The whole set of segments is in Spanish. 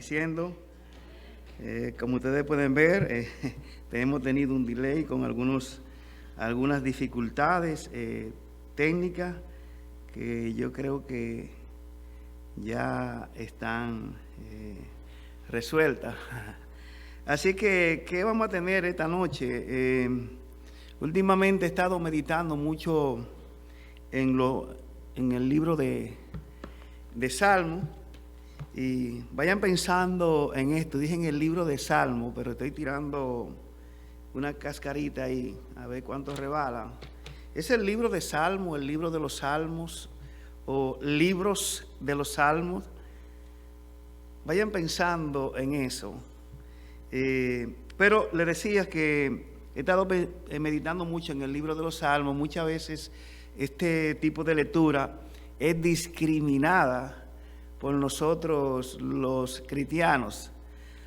bendiciendo. Como ustedes pueden ver, hemos tenido un delay con algunas dificultades técnicas que yo creo que ya están resueltas. Así que, ¿qué vamos a tener esta noche? Últimamente he estado meditando mucho en el libro de Salmos, y vayan pensando en esto. Dije en el libro de Salmos, pero estoy tirando una cascarita ahí, a ver cuánto rebalan. Es el libro de Salmos, el libro de los Salmos, o libros de los Salmos. Vayan pensando en eso. Pero le decía que he estado meditando mucho en el libro de los Salmos. Muchas veces este tipo de lectura es discriminada por nosotros los cristianos.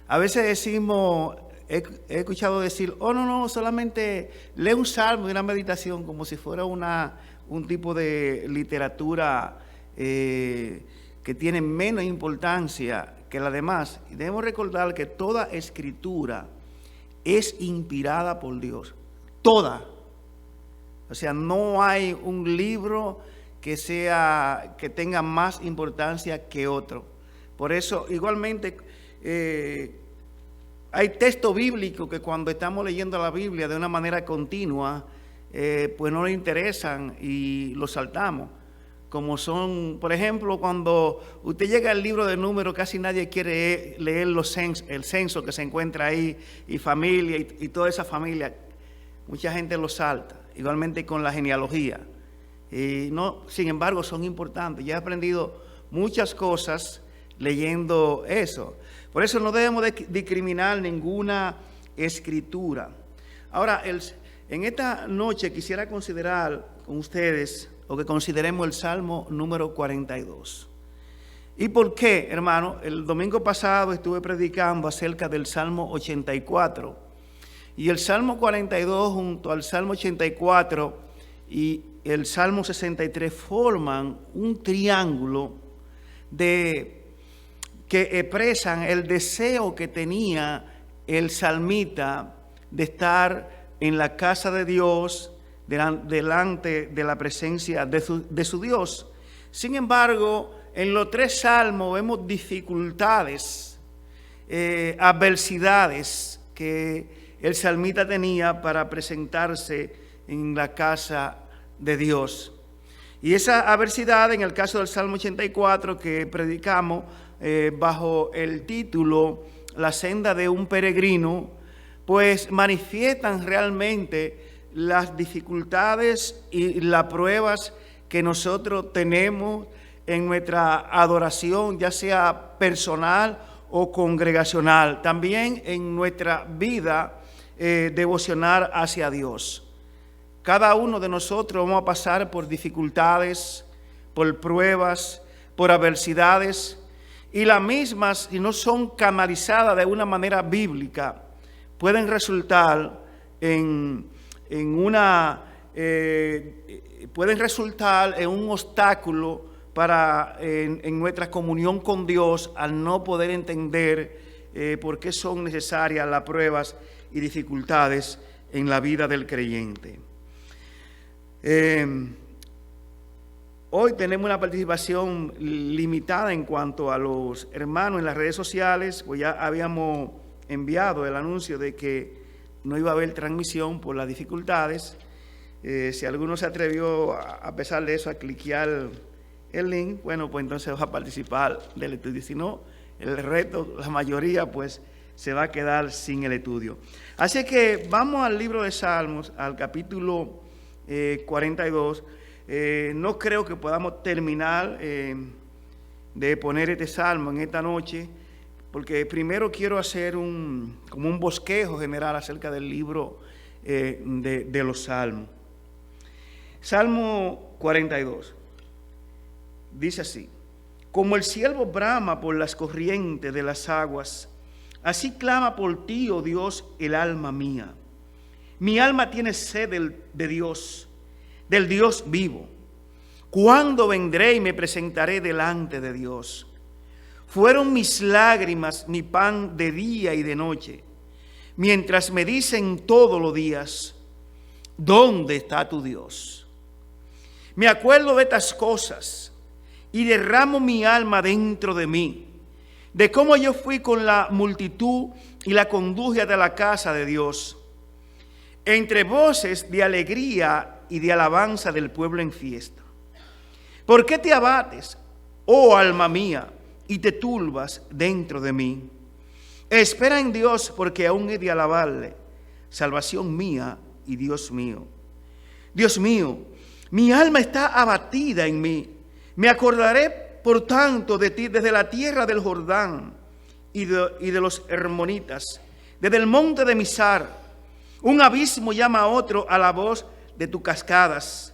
A veces decimos, he escuchado decir, no, solamente lee un salmo y una meditación, como si fuera un tipo de literatura que tiene menos importancia que la demás. Y debemos recordar que toda escritura es inspirada por Dios, toda. O sea, no hay un libro que tenga más importancia que otro. Por eso, igualmente, hay textos bíblicos que cuando estamos leyendo la Biblia de una manera continua, pues no nos interesan y los saltamos. Como son, por ejemplo, cuando usted llega al libro de Números, casi nadie quiere leer el censo que se encuentra ahí, y familia, y toda esa familia. Mucha gente lo salta, igualmente con la genealogía. Sin embargo, son importantes. Ya he aprendido muchas cosas leyendo eso. Por eso no debemos discriminar ninguna escritura. Ahora, en esta noche quisiera considerar con ustedes, o que consideremos el Salmo número 42. ¿Y por qué, hermano? El domingo pasado estuve predicando acerca del Salmo 84. Y el Salmo 42 junto al Salmo 84 y el Salmo 63 forman un triángulo que expresan el deseo que tenía el salmista de estar en la casa de Dios, delante de la presencia de su Dios. Sin embargo, en los tres salmos vemos dificultades, adversidades que el salmista tenía para presentarse en la casa de Dios. Y esa adversidad, en el caso del Salmo 84 que predicamos bajo el título La senda de un peregrino, pues manifiestan realmente las dificultades y las pruebas que nosotros tenemos en nuestra adoración, ya sea personal o congregacional, también en nuestra vida devocional hacia Dios. Cada uno de nosotros vamos a pasar por dificultades, por pruebas, por adversidades, y las mismas, si no son canalizadas de una manera bíblica, pueden resultar en un obstáculo en nuestra comunión con Dios, al no poder entender por qué son necesarias las pruebas y dificultades en la vida del creyente. Hoy tenemos una participación limitada en cuanto a los hermanos en las redes sociales, pues ya habíamos enviado el anuncio de que no iba a haber transmisión por las dificultades. Si alguno se atrevió, a pesar de eso, a cliquear el link, bueno, pues entonces va a participar del estudio. Si no, el resto, la mayoría, pues se va a quedar sin el estudio. Así que vamos al libro de Salmos, al capítulo 42. No creo que podamos terminar de poner este salmo en esta noche, porque primero quiero hacer como un bosquejo general acerca del libro de los Salmos. Salmo 42 dice así: como el ciervo brama por las corrientes de las aguas, así clama por ti, oh Dios, el alma mía. Mi alma tiene sed de Dios, del Dios vivo. ¿Cuándo vendré y me presentaré delante de Dios? Fueron mis lágrimas mi pan de día y de noche, mientras me dicen todos los días, ¿dónde está tu Dios? Me acuerdo de estas cosas y derramo mi alma dentro de mí, de cómo yo fui con la multitud y la conduje de la casa de Dios, entre voces de alegría y de alabanza del pueblo en fiesta. ¿Por qué te abates, oh alma mía, y te turbas dentro de mí? Espera en Dios, porque aún he de alabarle, salvación mía y Dios mío. Dios mío, mi alma está abatida en mí. Me acordaré, por tanto, de ti desde la tierra del Jordán y de los hermonitas, desde el monte de Misar. Un abismo llama a otro a la voz de tus cascadas.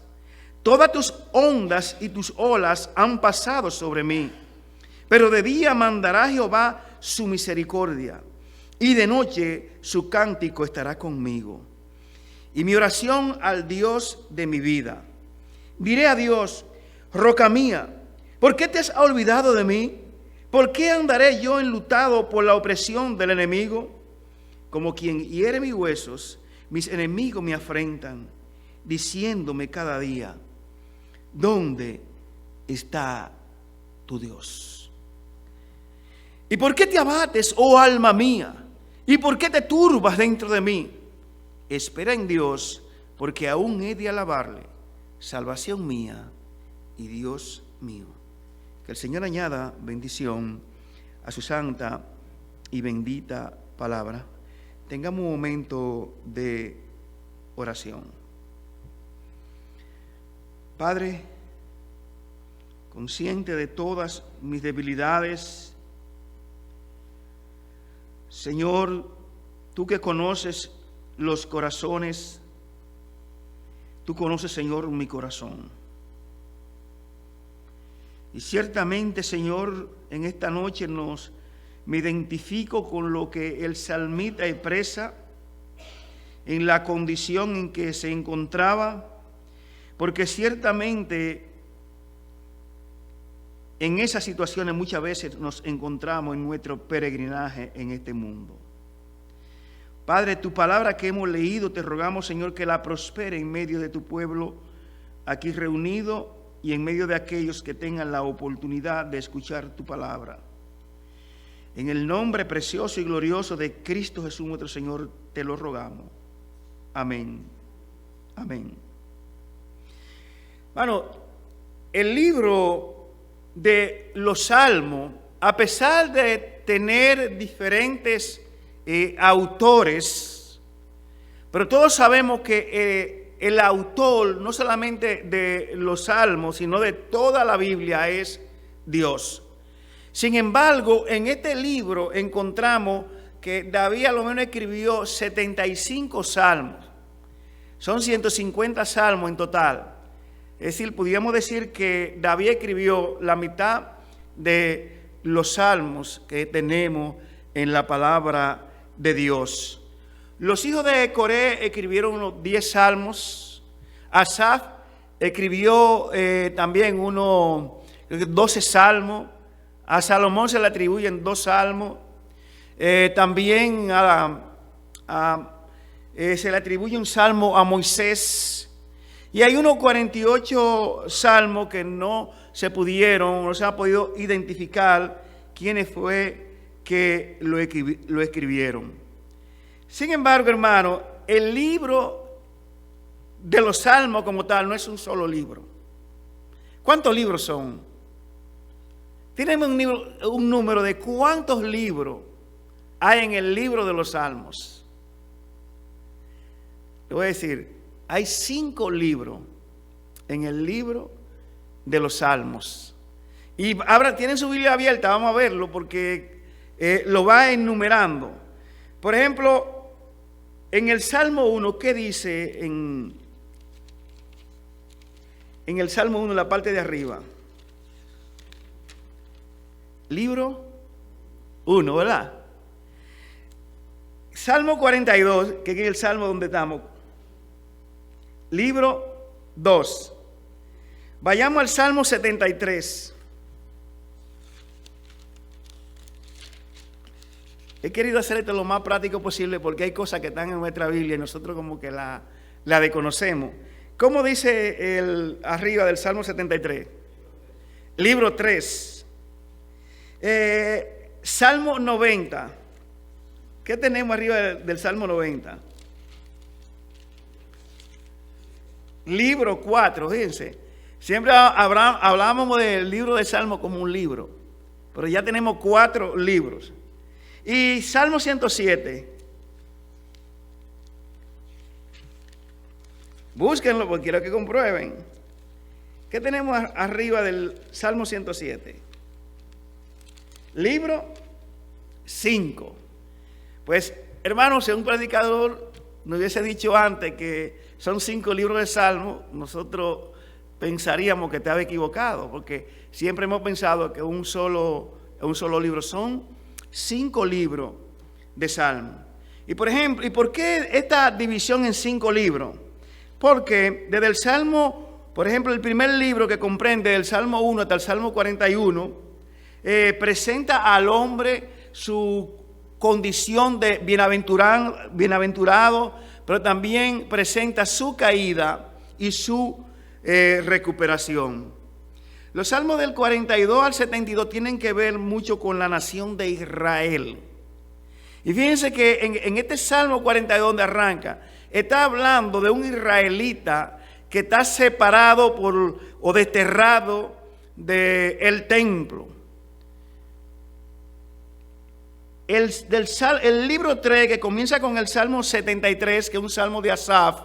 Todas tus ondas y tus olas han pasado sobre mí. Pero de día mandará Jehová su misericordia, y de noche su cántico estará conmigo. Y mi oración al Dios de mi vida. Diré a Dios, roca mía, ¿por qué te has olvidado de mí? ¿Por qué andaré yo enlutado por la opresión del enemigo? Como quien hiere mis huesos, mis enemigos me afrentan, diciéndome cada día, ¿dónde está tu Dios? ¿Y por qué te abates, oh alma mía? ¿Y por qué te turbas dentro de mí? Espera en Dios, porque aún he de alabarle, salvación mía y Dios mío. Que el Señor añada bendición a su santa y bendita palabra. Tengamos un momento de oración. Padre, consciente de todas mis debilidades, Señor, tú que conoces los corazones, tú conoces, Señor, mi corazón. Y ciertamente, Señor, en esta noche me identifico con lo que el salmista expresa en la condición en que se encontraba, porque ciertamente en esas situaciones muchas veces nos encontramos en nuestro peregrinaje en este mundo. Padre, tu palabra que hemos leído, te rogamos, Señor, que la prospere en medio de tu pueblo aquí reunido y en medio de aquellos que tengan la oportunidad de escuchar tu palabra. En el nombre precioso y glorioso de Cristo Jesús nuestro Señor, te lo rogamos. Amén. Amén. Bueno, el libro de los Salmos, a pesar de tener diferentes autores, pero todos sabemos que el autor no solamente de los Salmos, sino de toda la Biblia es Dios. Sin embargo, en este libro encontramos que David a lo menos escribió 75 salmos. Son 150 salmos en total. Es decir, podríamos decir que David escribió la mitad de los salmos que tenemos en la palabra de Dios. Los hijos de Coré escribieron unos 10 salmos. Asaf escribió también unos 12 salmos. A Salomón se le atribuyen 2 salmos. También se le atribuye un salmo a Moisés. Y hay unos 48 salmos que no se ha podido identificar quiénes fue que lo escribieron. Sin embargo, hermano, el libro de los salmos como tal no es un solo libro. ¿Cuántos libros son? Tenemos un número de cuántos libros hay en el libro de los Salmos. Le voy a decir, hay 5 libros en el libro de los Salmos. Y ahora tienen su Biblia abierta, vamos a verlo porque lo va enumerando. Por ejemplo, en el Salmo 1, ¿qué dice en el Salmo 1, en la parte de arriba? Libro 1, ¿verdad? Salmo 42, que es el salmo donde estamos. Libro 2. Vayamos al Salmo 73. he querido hacer esto lo más práctico posible porque hay cosas que están en nuestra Biblia y nosotros como que la desconocemos. ¿Cómo dice arriba del Salmo 73? Libro 3. Salmo 90. ¿Qué tenemos arriba del Salmo 90? Libro 4, fíjense. Siempre hablábamos del libro de Salmo como un libro, pero ya tenemos 4 libros. Y Salmo 107. Búsquenlo porque quiero que comprueben. ¿Qué tenemos arriba del Salmo 107? Libro 5. Pues, hermanos, si un predicador nos hubiese dicho antes que son 5 libros de Salmo, nosotros pensaríamos que estaba equivocado, porque siempre hemos pensado que un solo libro. Son 5 libros de Salmo. Y por ejemplo, ¿y por qué esta división en 5 libros? Porque desde el Salmo, por ejemplo, el primer libro que comprende del Salmo 1 hasta el Salmo 41, presenta al hombre su condición de bienaventurado, pero también presenta su caída y su recuperación. Los salmos del 42 al 72 tienen que ver mucho con la nación de Israel. Y fíjense que en este Salmo 42 donde arranca, está hablando de un israelita que está separado o desterrado del templo. El libro 3, que comienza con el Salmo 73, que es un salmo de Asaf,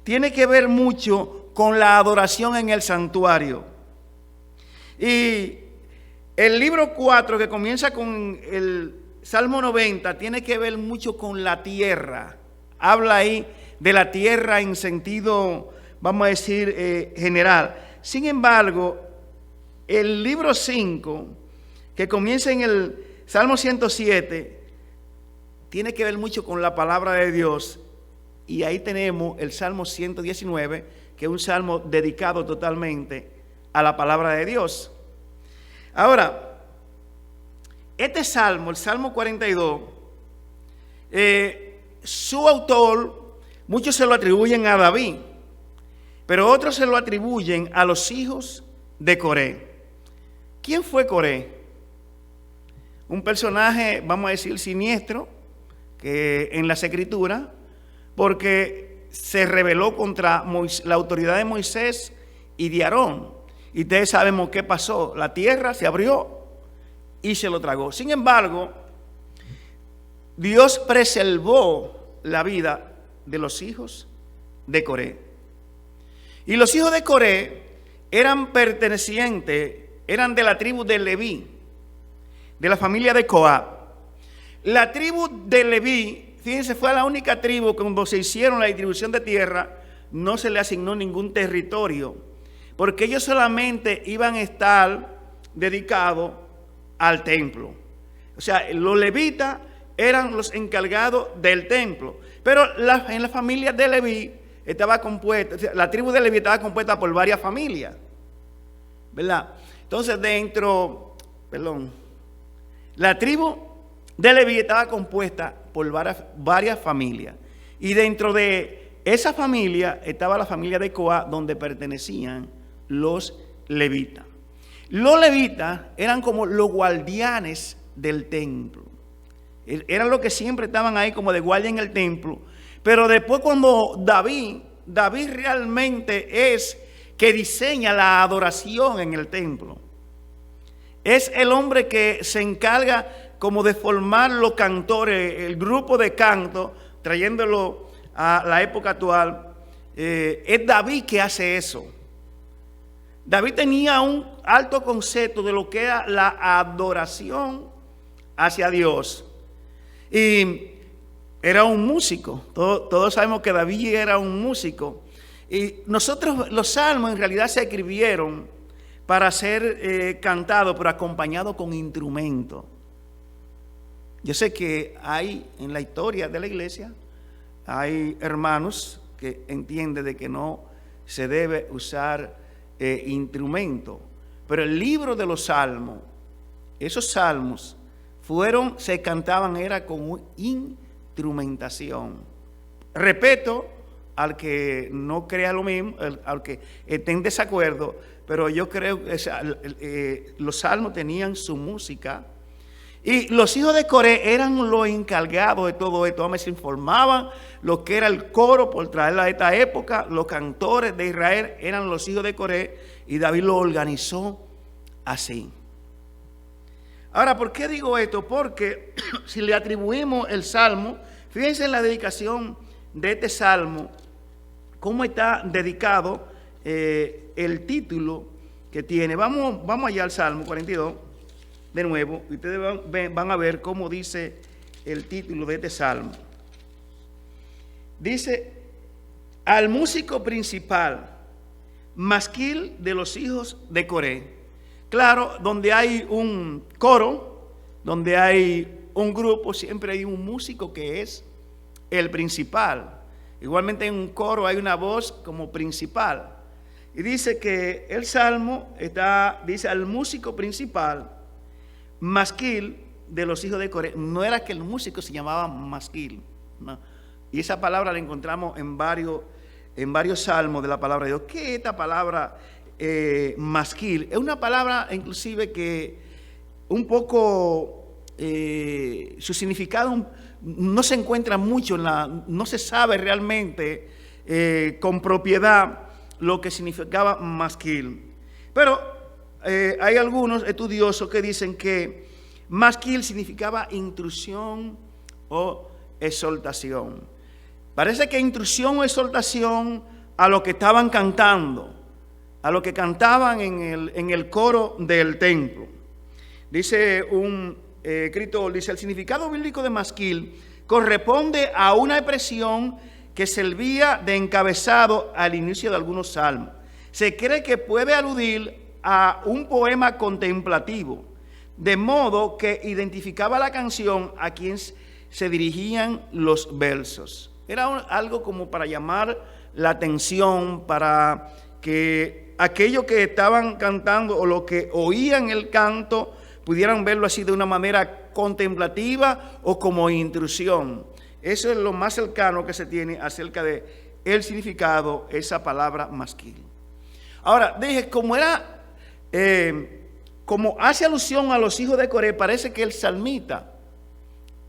tiene que ver mucho con la adoración en el santuario. Y el libro 4, que comienza con el Salmo 90, tiene que ver mucho con la tierra. Habla ahí de la tierra en sentido, vamos a decir, general. Sin embargo, el libro 5, que comienza en el Salmo 107, tiene que ver mucho con la palabra de Dios. Y ahí tenemos el Salmo 119, que es un salmo dedicado totalmente a la palabra de Dios. Ahora, este salmo, el Salmo 42, su autor, muchos se lo atribuyen a David, pero otros se lo atribuyen a los hijos de Coré. ¿Quién fue Coré? Un personaje, vamos a decir, siniestro, que en las Escrituras, porque se rebeló contra la autoridad de Moisés y de Aarón. Y ustedes sabemos qué pasó. La tierra se abrió y se lo tragó. Sin embargo, Dios preservó la vida de los hijos de Coré. Y los hijos de Coré eran de la tribu de Leví, de la familia de Coat. La tribu de Leví, fíjense, fue la única tribu que cuando se hicieron la distribución de tierra, no se le asignó ningún territorio, porque ellos solamente iban a estar dedicados al templo. O sea, los levitas eran los encargados del templo, pero en la familia de Leví estaba compuesta, o sea, la tribu de Leví estaba compuesta por varias familias, ¿verdad? Entonces la tribu de Leví estaba compuesta por varias familias, y dentro de esa familia estaba la familia de Coat, donde pertenecían los levitas. Los levitas eran como los guardianes del templo. Eran los que siempre estaban ahí como de guardia en el templo. Pero después cuando David realmente es que diseña la adoración en el templo. Es el hombre que se encarga como de formar los cantores, el grupo de canto, trayéndolo a la época actual. Es David que hace eso. David tenía un alto concepto de lo que era la adoración hacia Dios. Y era un músico. Todos sabemos que David era un músico. Y nosotros, los salmos en realidad se escribieron para ser cantados, pero acompañados con instrumentos. Yo sé que hay en la historia de la iglesia, hay hermanos que entienden de que no se debe usar instrumento, pero el libro de los salmos, esos salmos se cantaban era con instrumentación. Respeto al que no crea lo mismo, al que esté en desacuerdo, pero yo creo que los salmos tenían su música. Y los hijos de Coré eran los encargados de todo esto. Me se informaban lo que era el coro por traerla a esta época. Los cantores de Israel eran los hijos de Coré y David lo organizó así. Ahora, ¿por qué digo esto? Porque si le atribuimos el salmo, fíjense en la dedicación de este salmo, cómo está dedicado el título que tiene. Vamos allá al Salmo 42. De nuevo, ustedes van a ver cómo dice el título de este salmo. Dice, al músico principal, masquil de los hijos de Coré. Claro, donde hay un coro, donde hay un grupo, siempre hay un músico que es el principal. Igualmente en un coro hay una voz como principal. Y dice que el salmo dice al músico principal, masquil de los hijos de Coré. No era que el músico se llamaba masquil, no. Y esa palabra la encontramos en varios salmos de la palabra de Dios. ¿Qué es esta palabra masquil? Es una palabra inclusive que un poco su significado no se encuentra mucho, no se sabe realmente con propiedad lo que significaba masquil. Pero hay algunos estudiosos que dicen que masquil significaba intrusión o exaltación. Parece que intrusión o exaltación a lo que estaban cantando, a lo que cantaban en el coro del templo. Dice un escritor, dice, el significado bíblico de masquil corresponde a una expresión que servía de encabezado al inicio de algunos salmos. Se cree que puede aludir a un poema contemplativo, de modo que identificaba la canción a quien se dirigían los versos. Era algo como para llamar la atención, para que aquellos que estaban cantando o los que oían el canto pudieran verlo así de una manera contemplativa o como intrusión. Eso es lo más cercano que se tiene acerca de el significado, esa palabra masquil. Ahora, dije, como hace alusión a los hijos de Coré, parece que el salmita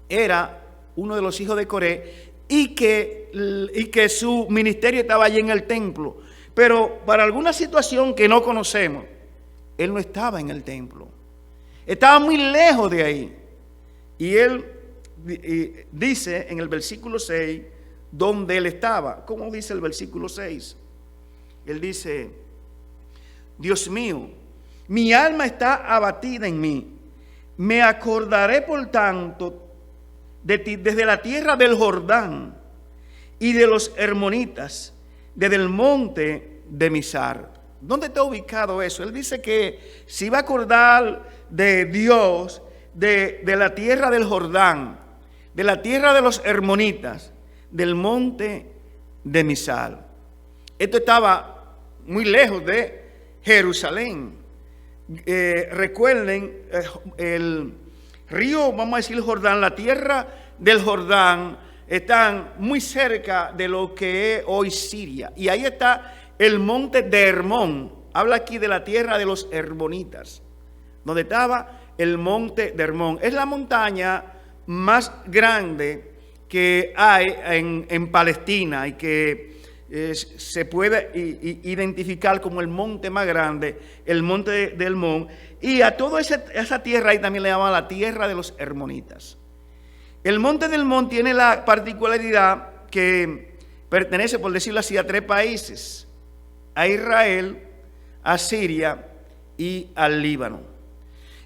era uno de los hijos de Coré y que su ministerio estaba allí en el templo. Pero para alguna situación que no conocemos, él no estaba en el templo. Estaba muy lejos de ahí. Y él dice en el versículo 6 donde él estaba. ¿Cómo dice el versículo 6? Él dice, Dios mío, mi alma está abatida en mí. Me acordaré, por tanto, de ti desde la tierra del Jordán y de los hermonitas, desde el monte de Misar. ¿Dónde está ubicado eso? Él dice que se iba a acordar de Dios, de la tierra del Jordán, de la tierra de los hermonitas, del monte de Misar. Esto estaba muy lejos de Jerusalén. Recuerden, el río, vamos a decir Jordán, la tierra del Jordán, están muy cerca de lo que es hoy Siria. Y ahí está el monte de Hermón. Habla aquí de la tierra de los hermonitas, donde estaba el monte de Hermón. Es la montaña más grande que hay en Palestina y que se puede identificar como el monte más grande, el monte de Hermón. Y a toda esa tierra ahí también le llaman la tierra de los hermonitas. El monte de Hermón tiene la particularidad que pertenece, por decirlo así, a 3 países: a Israel, a Siria y al Líbano.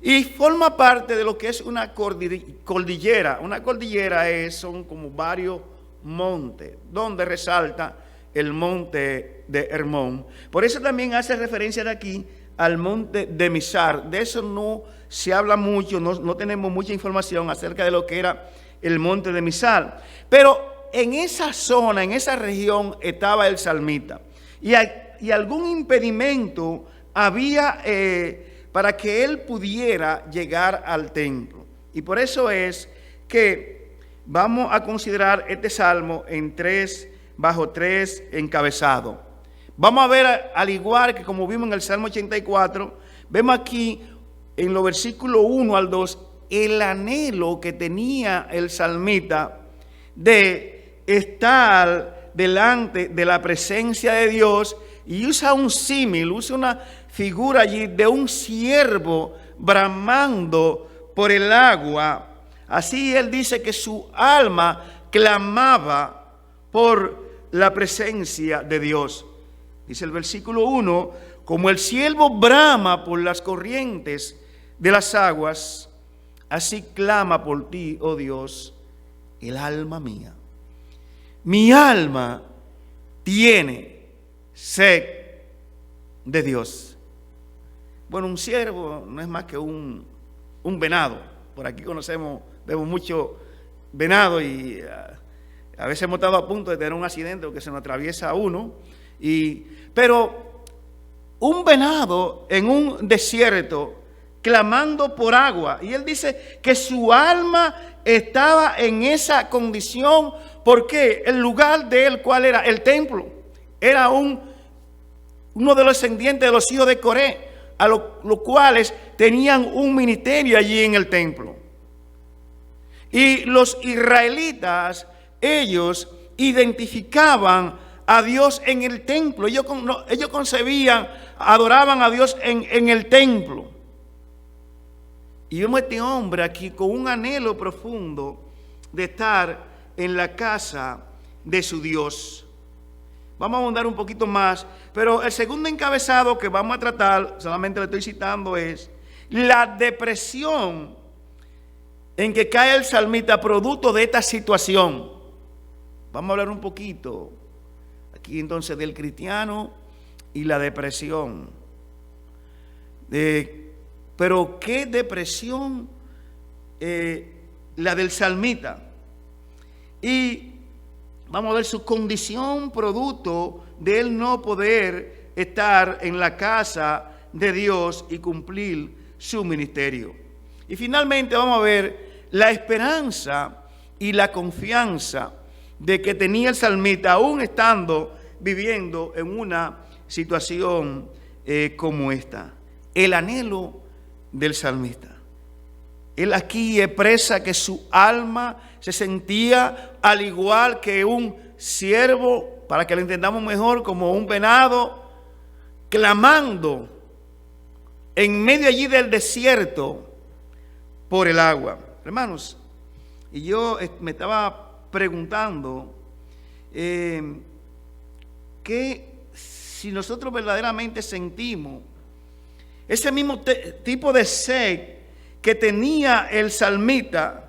Y forma parte de lo que es una cordillera. Una cordillera son como varios montes, donde resalta el monte de Hermón. Por eso también hace referencia de aquí al monte de Misar. De eso no se habla mucho, no tenemos mucha información acerca de lo que era el monte de Misar. Pero en esa zona, en esa región, estaba el salmita. Y algún impedimento había para que él pudiera llegar al templo. Y por eso es que vamos a considerar este salmo bajo tres encabezados. Vamos a ver, al igual que como vimos en el Salmo 84, vemos aquí en los versículos 1 al 2, el anhelo que tenía el salmista de estar delante de la presencia de Dios, y usa un símil, usa una figura allí de un ciervo bramando por el agua. Así él dice que su alma clamaba por la presencia de Dios. Dice el versículo 1, como el ciervo brama por las corrientes de las aguas, así clama por ti, oh Dios, el alma mía. Mi alma tiene sed de Dios. Bueno, un ciervo no es más que un venado. Por aquí vemos mucho venado y a veces hemos estado a punto de tener un accidente porque se nos atraviesa uno. Pero un venado en un desierto clamando por agua, y él dice que su alma estaba en esa condición porque el lugar de él, ¿cuál era? El templo. Era uno de los descendientes de los hijos de Coré, a los cuales tenían un ministerio allí en el templo. Y los israelitas, ellos identificaban a Dios en el templo. Ellos concebían, adoraban a Dios en el templo. Y vemos a este hombre aquí con un anhelo profundo de estar en la casa de su Dios. Vamos a ahondar un poquito más, pero el segundo encabezado que vamos a tratar, solamente le estoy citando, es la depresión en que cae el salmista producto de esta situación. Vamos a hablar un poquito aquí entonces del cristiano y la depresión. Pero ¿qué depresión? La del salmista. Y vamos a ver su condición producto de él no poder estar en la casa de Dios y cumplir su ministerio. Y finalmente vamos a ver la esperanza y la confianza de que tenía el salmista aún estando viviendo en una situación como esta. El anhelo del salmista. Él aquí expresa que su alma se sentía al igual que un ciervo, para que lo entendamos mejor, como un venado, clamando en medio allí del desierto por el agua. Hermanos, y yo me estaba preguntando que si nosotros verdaderamente sentimos ese mismo tipo de sed que tenía el salmista,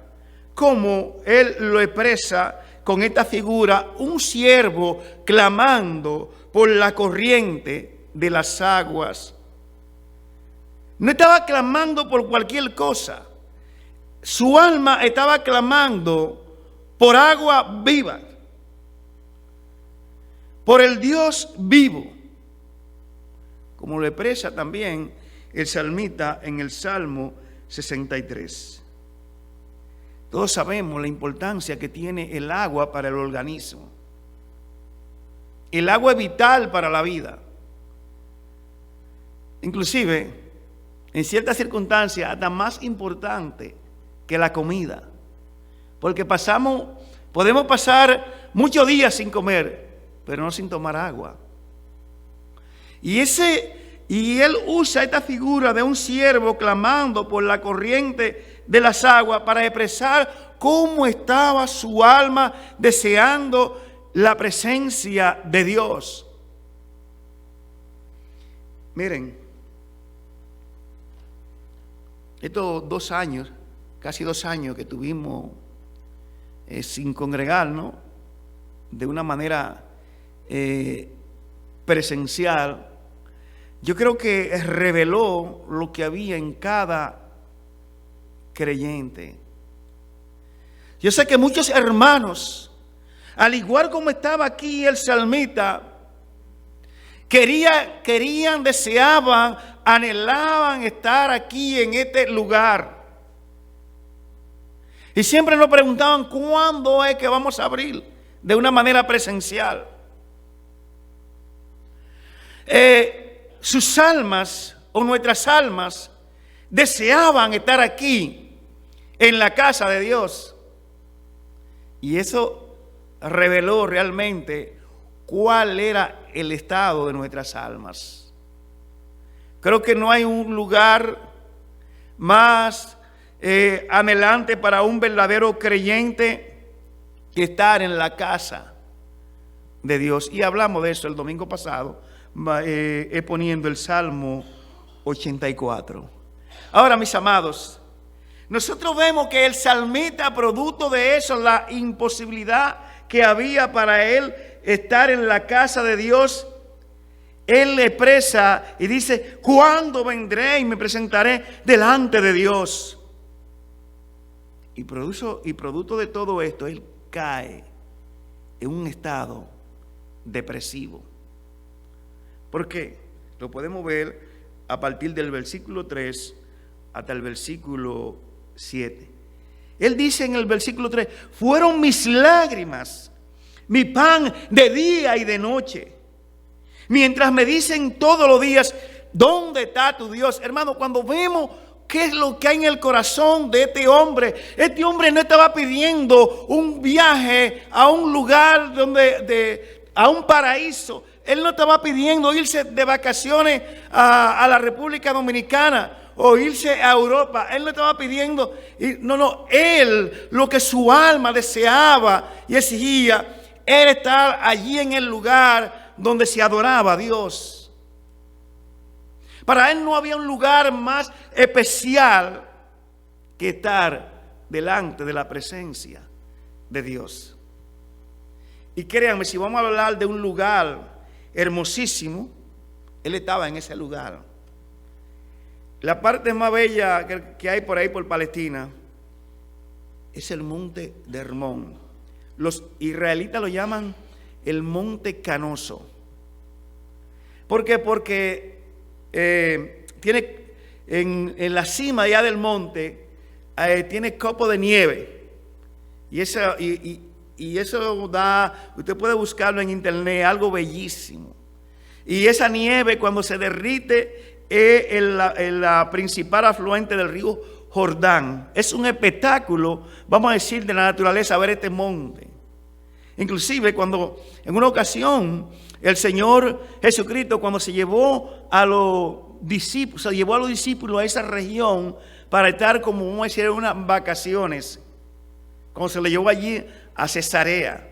como él lo expresa con esta figura, un ciervo clamando por la corriente de las aguas. No estaba clamando por cualquier cosa. Su alma estaba clamando por agua viva, por el Dios vivo, como lo expresa también el salmista en el Salmo 63. Todos sabemos la importancia que tiene el agua para el organismo. El agua es vital para la vida. Inclusive, en ciertas circunstancias, hasta más importante que la comida. Porque podemos pasar muchos días sin comer, pero no sin tomar agua. Y él usa esta figura de un ciervo clamando por la corriente de las aguas para expresar cómo estaba su alma deseando la presencia de Dios. Miren, estos 2 años, casi 2 años que tuvimos sin congregarnos de una manera presencial, yo creo que reveló lo que había en cada creyente. Yo sé que muchos hermanos, al igual como estaba aquí el salmista, querían, deseaban, anhelaban estar aquí en este lugar. Y siempre nos preguntaban cuándo es que vamos a abrir de una manera presencial. Sus almas o nuestras almas deseaban estar aquí en la casa de Dios. Y eso reveló realmente cuál era el estado de nuestras almas. Creo que no hay un lugar más anhelante para un verdadero creyente que estar en la casa de Dios. Y hablamos de eso el domingo pasado, poniendo el Salmo 84. Ahora, mis amados, nosotros vemos que el salmista, producto de eso, la imposibilidad que había para él estar en la casa de Dios, él le expresa y dice: ¿cuándo vendré y me presentaré delante de Dios? Y producto de todo esto, él cae en un estado depresivo. ¿Por qué? Lo podemos ver a partir del versículo 3 hasta el versículo 7. Él dice en el versículo 3: fueron mis lágrimas, mi pan de día y de noche, mientras me dicen todos los días: ¿dónde está tu Dios? Hermano, cuando vemos qué es lo que hay en el corazón de este hombre no estaba pidiendo un viaje a un lugar a un paraíso. Él no estaba pidiendo irse de vacaciones a la República Dominicana o irse a Europa. Él no estaba pidiendo, él, lo que su alma deseaba y exigía, era estar allí en el lugar donde se adoraba a Dios. Para él no había un lugar más especial que estar delante de la presencia de Dios. Y créanme, si vamos a hablar de un lugar hermosísimo, él estaba en ese lugar. La parte más bella que hay por ahí por Palestina es el monte de Hermón. Los israelitas lo llaman el monte Canoso. ¿Por qué? Porque tiene en la cima allá del monte tiene copo de nieve. Y eso da, usted puede buscarlo en internet, algo bellísimo. Y esa nieve, cuando se derrite, es la principal afluente del río Jordán. Es un espectáculo, vamos a decir, de la naturaleza ver este monte. Inclusive cuando en una ocasión el Señor Jesucristo, cuando se llevó a los discípulos, a esa región para estar, como vamos a decir, en unas vacaciones, cuando se le llevó allí a Cesarea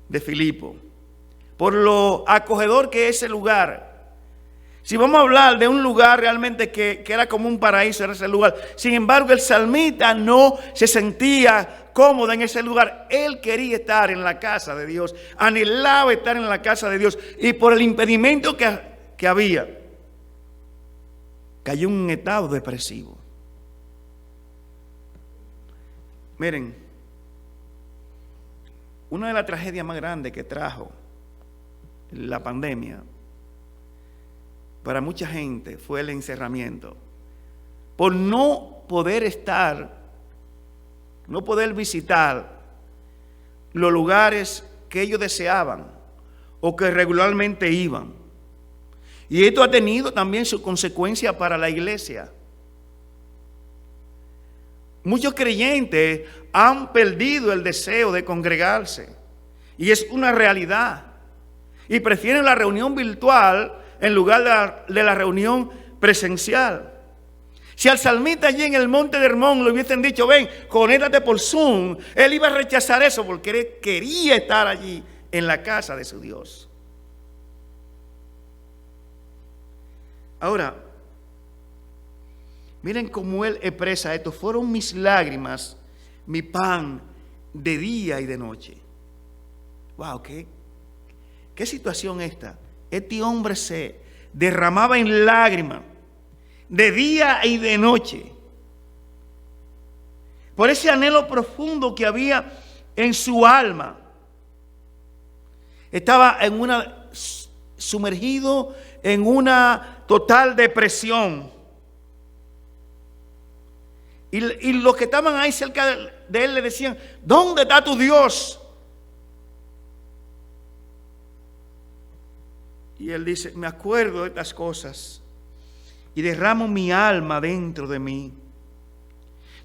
de Filipo, por lo acogedor que es ese lugar. Si vamos a hablar de un lugar realmente que era como un paraíso, era ese lugar. Sin embargo, el salmista no se sentía cómodo en ese lugar. Él quería estar en la casa de Dios, anhelaba estar en la casa de Dios, y por el impedimento que había, cayó en un estado depresivo. Miren, una de las tragedias más grandes que trajo la pandemia para mucha gente fue el encerramiento. Por no poder estar, no poder visitar los lugares que ellos deseaban o que regularmente iban. Y esto ha tenido también su consecuencia para la iglesia. Muchos creyentes han perdido el deseo de congregarse, y es una realidad, y prefieren la reunión virtual en lugar de la reunión presencial. Si al salmista allí en el monte de Hermón le hubiesen dicho: ven, conéctate por Zoom, él iba a rechazar eso porque él quería estar allí en la casa de su Dios. Ahora, miren cómo él expresa esto: fueron mis lágrimas, mi pan de día y de noche. Wow, qué situación esta. Este hombre se derramaba en lágrimas de día y de noche por ese anhelo profundo que había en su alma. Estaba sumergido en una total depresión. Y los que estaban ahí cerca de él le decían, ¿dónde está tu Dios? Y él dice, me acuerdo de estas cosas y derramo mi alma dentro de mí.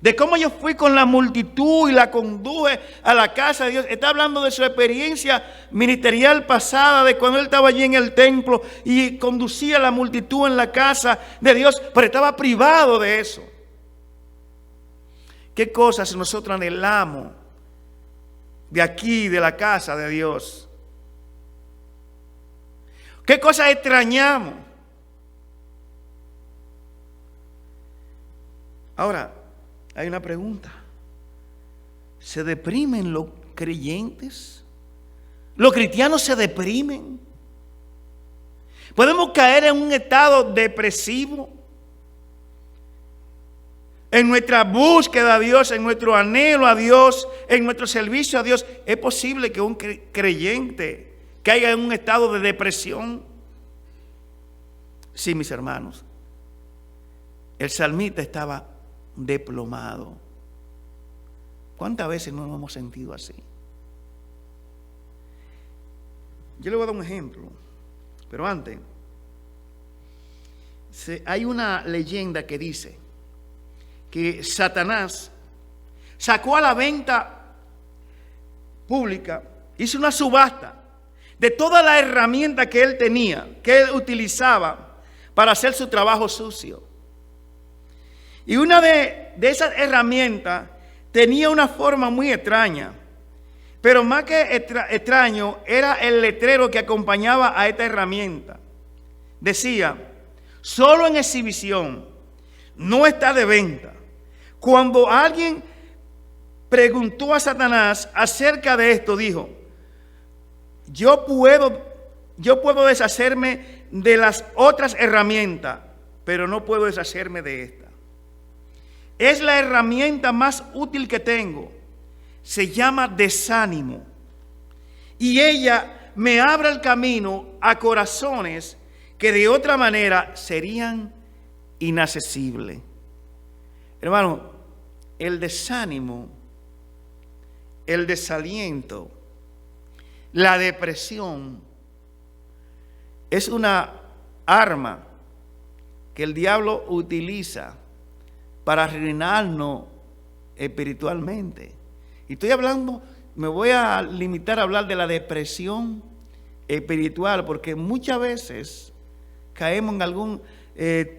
De cómo yo fui con la multitud y la conduje a la casa de Dios. Está hablando de su experiencia ministerial pasada, de cuando él estaba allí en el templo y conducía a la multitud en la casa de Dios, pero estaba privado de eso. ¿Qué cosas nosotros anhelamos de aquí, de la casa de Dios? ¿Qué cosas extrañamos? Ahora, hay una pregunta. ¿Se deprimen los creyentes? ¿Los cristianos se deprimen? ¿Podemos caer en un estado depresivo? En nuestra búsqueda a Dios, en nuestro anhelo a Dios, en nuestro servicio a Dios, ¿es posible que un creyente caiga en un estado de depresión? Sí, mis hermanos. El salmista estaba deplomado. ¿Cuántas veces no nos hemos sentido así? Yo le voy a dar un ejemplo, pero antes, hay una leyenda que dice que Satanás sacó a la venta pública, hizo una subasta de toda la herramienta que él tenía, que él utilizaba para hacer su trabajo sucio. Y una de esas herramientas tenía una forma muy extraña, pero más que extraño era el letrero que acompañaba a esta herramienta. Decía, solo en exhibición, no está de venta. Cuando alguien preguntó a Satanás acerca de esto, dijo, yo puedo deshacerme de las otras herramientas, pero no puedo deshacerme de esta. Es la herramienta más útil que tengo. Se llama desánimo. Y ella me abre el camino a corazones que de otra manera serían inaccesibles. Hermano, el desánimo, el desaliento, la depresión es una arma que el diablo utiliza para arruinarnos espiritualmente. Y estoy hablando, me voy a limitar a hablar de la depresión espiritual, porque muchas veces caemos en algún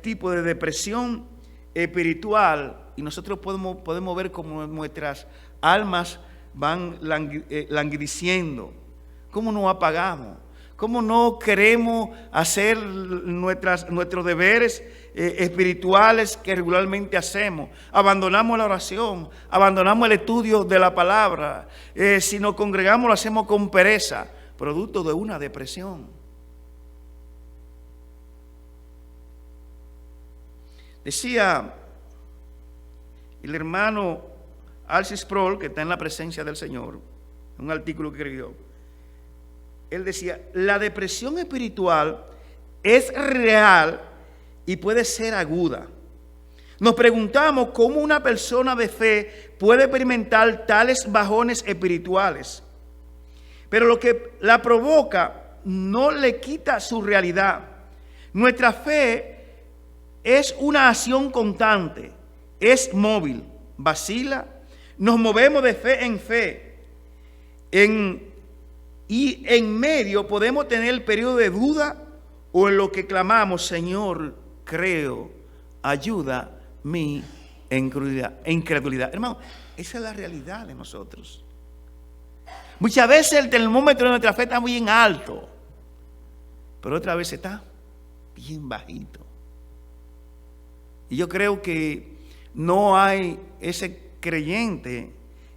tipo de depresión espiritual y nosotros podemos ver cómo nuestras almas van languideciendo, cómo nos apagamos, cómo no queremos hacer nuestros deberes espirituales que regularmente hacemos. Abandonamos la oración, abandonamos el estudio de la palabra. Si nos congregamos lo hacemos con pereza, producto de una depresión. Decía el hermano R.C. Sproul, que está en la presencia del Señor, un artículo que escribió. Él decía, la depresión espiritual es real y puede ser aguda. Nos preguntamos cómo una persona de fe puede experimentar tales bajones espirituales. Pero lo que la provoca no le quita su realidad. Nuestra fe es una acción constante, es móvil, vacila, nos movemos de fe en fe. Y en medio podemos tener el periodo de duda o en lo que clamamos, Señor, creo, ayuda mi incredulidad. Hermano, esa es la realidad de nosotros. Muchas veces el termómetro de nuestra fe está muy alto, pero otra vez está bien bajito. Y yo creo que no hay ese creyente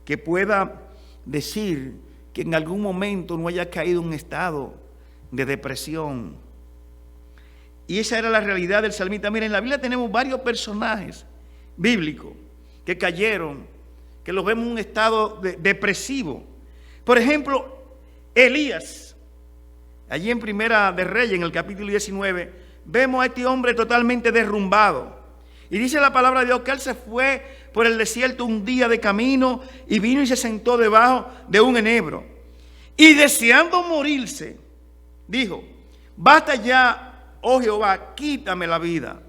que pueda decir que en algún momento no haya caído en un estado de depresión. Y esa era la realidad del salmista. Miren, en la Biblia tenemos varios personajes bíblicos que cayeron, que los vemos en un estado depresivo. Por ejemplo, Elías, allí en Primera de Reyes, en el capítulo 19, vemos a este hombre totalmente derrumbado. Y dice la palabra de Dios que él se fue por el desierto un día de camino y vino y se sentó debajo de un enebro. Y deseando morirse, dijo: basta ya, oh Jehová, quítame la vida,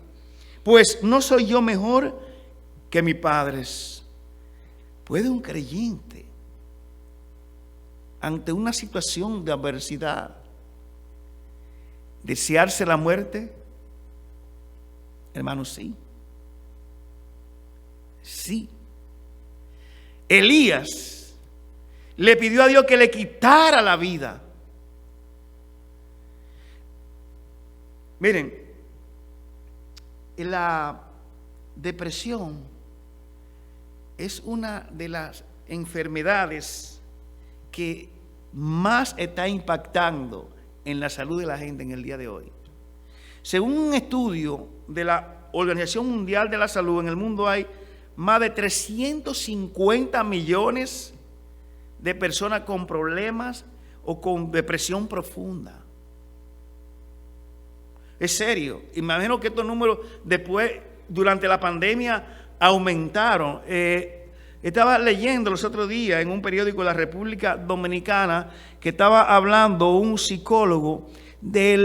pues no soy yo mejor que mis padres. ¿Puede un creyente, ante una situación de adversidad, desearse la muerte? Hermanos, sí. Sí. Elías le pidió a Dios que le quitara la vida. Miren, la depresión es una de las enfermedades que más está impactando en la salud de la gente en el día de hoy. Según un estudio de la Organización Mundial de la Salud, en el mundo hay más de 350 millones de personas con problemas o con depresión profunda. Es serio. Imagino que estos números después, durante la pandemia, aumentaron. Estaba leyendo los otros días en un periódico de la República Dominicana que estaba hablando un psicólogo de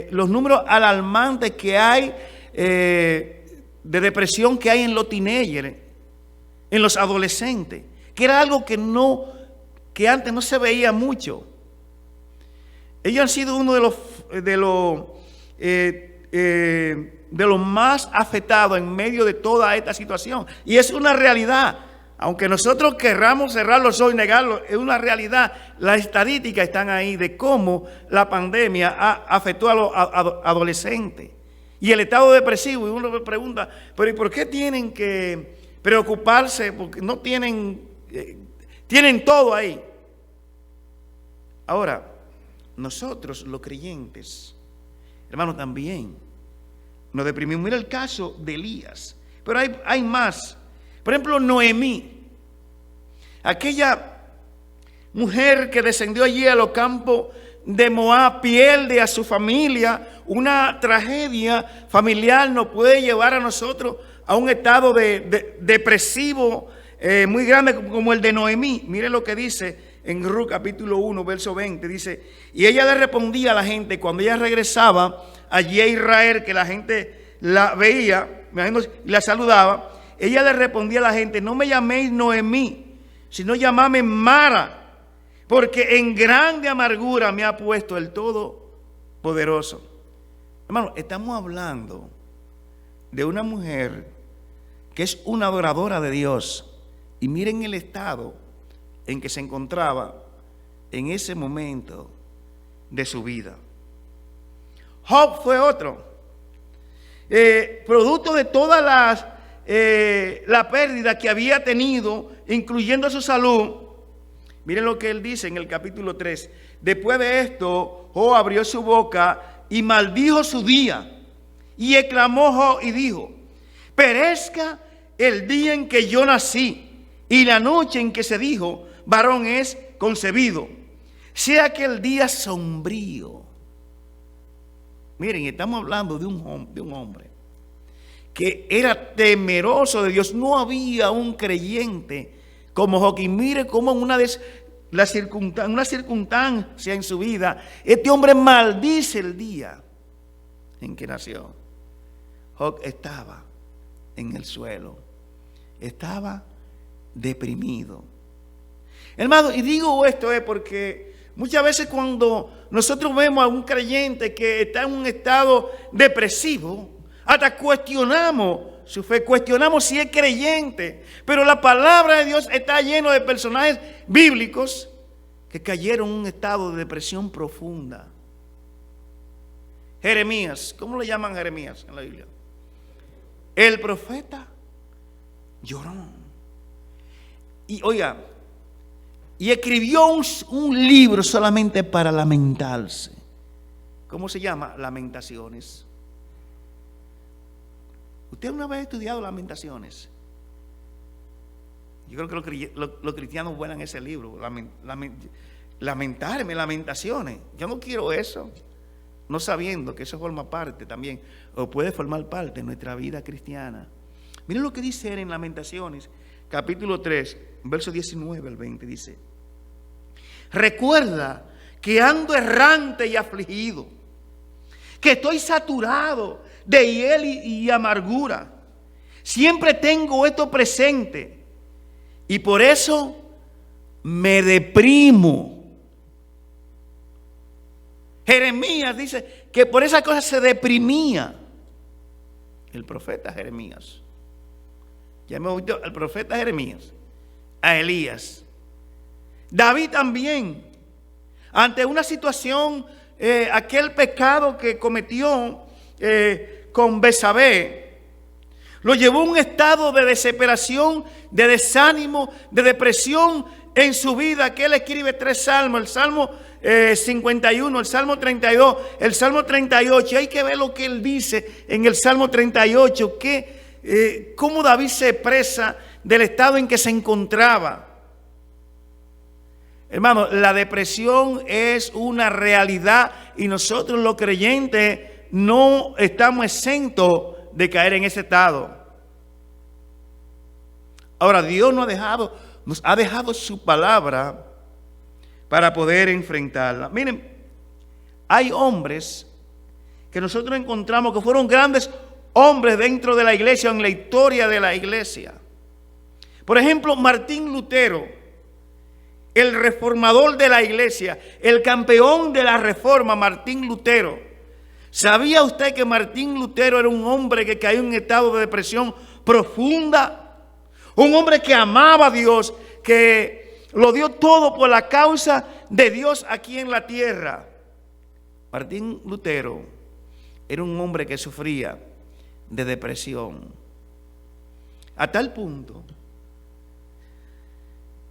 los números alarmantes que hay de depresión que hay en los teenagers, en los adolescentes, que era algo que antes no se veía mucho. Ellos han sido uno de los más afectados en medio de toda esta situación. Y es una realidad. Aunque nosotros querramos cerrar los ojos y negarlo, es una realidad. Las estadísticas están ahí de cómo la pandemia afectó a los adolescentes. Y el estado depresivo, y uno me pregunta, pero ¿y por qué tienen que preocuparse? Porque no tienen todo ahí. Ahora, nosotros los creyentes, hermanos, también nos deprimimos. Mira el caso de Elías, pero hay más. Por ejemplo, Noemí, aquella mujer que descendió allí a los campos de Moab, pierde a su familia. Una tragedia familiar nos puede llevar a nosotros a un estado depresivo muy grande como el de Noemí. Mire lo que dice en Ruth capítulo 1, verso 20. Dice: y ella le respondía a la gente cuando ella regresaba allí a Israel, que la gente la veía, y la saludaba. Ella le respondía a la gente: no me llaméis Noemí, sino llamadme Mara, porque en grande amargura me ha puesto el Todopoderoso. Hermano, estamos hablando de una mujer que es una adoradora de Dios. Y miren el estado en que se encontraba en ese momento de su vida. Job fue otro. Producto de todas la pérdida que había tenido, incluyendo su salud. Miren lo que él dice en el capítulo 3. Después de esto, Job abrió su boca y maldijo su día. Y exclamó Job y dijo: perezca el día en que yo nací y la noche en que se dijo: varón es concebido. Sea aquel día sombrío. Miren, estamos hablando de un hombre que era temeroso de Dios. No había un creyente como Job. Y mire cómo en una circunstancia en su vida, este hombre maldice el día en que nació. Job estaba en el suelo, estaba deprimido. Hermano, y digo esto porque muchas veces cuando nosotros vemos a un creyente que está en un estado depresivo, hasta cuestionamos su fe, cuestionamos si es creyente. Pero la palabra de Dios está lleno de personajes bíblicos que cayeron en un estado de depresión profunda. Jeremías, ¿cómo le llaman Jeremías en la Biblia? El profeta llorón. Y oiga, y escribió un libro solamente para lamentarse. ¿Cómo se llama? Lamentaciones. ¿Usted una vez ha estudiado Lamentaciones? Yo creo que los cristianos vuelan ese libro. Lamentaciones. Yo no quiero eso. no sabiendo que eso forma parte también, o puede formar parte de nuestra vida cristiana. Miren lo que dice él en Lamentaciones, capítulo 3, verso 19 al 20, dice: recuerda que ando errante y afligido, que estoy saturado de hiel y amargura. Siempre tengo esto presente y por eso me deprimo. Jeremías dice que por esa cosa se deprimía. El profeta Jeremías. Ya me oído al profeta Jeremías, a Elías. David también, ante una situación, aquel pecado que cometió con Betsabé, lo llevó a un estado de desesperación, de desánimo, de depresión en su vida, que él escribe 3 salmos, el Salmo 51, el Salmo 32, el Salmo 38. Y hay que ver lo que él dice en el Salmo 38, que cómo David se expresa del estado en que se encontraba. Hermano, la depresión es una realidad y nosotros los creyentes no estamos exentos de caer en ese estado. Ahora, Dios nos ha dejado su palabra para poder enfrentarla. Miren, hay hombres que nosotros encontramos que fueron grandes hombres dentro de la iglesia, en la historia de la iglesia. Por ejemplo, Martín Lutero, el reformador de la iglesia, el campeón de la reforma, Martín Lutero. ¿Sabía usted que Martín Lutero era un hombre que cayó en un estado de depresión profunda? Un hombre que amaba a Dios, que lo dio todo por la causa de Dios aquí en la tierra. Martín Lutero era un hombre que sufría de depresión. A tal punto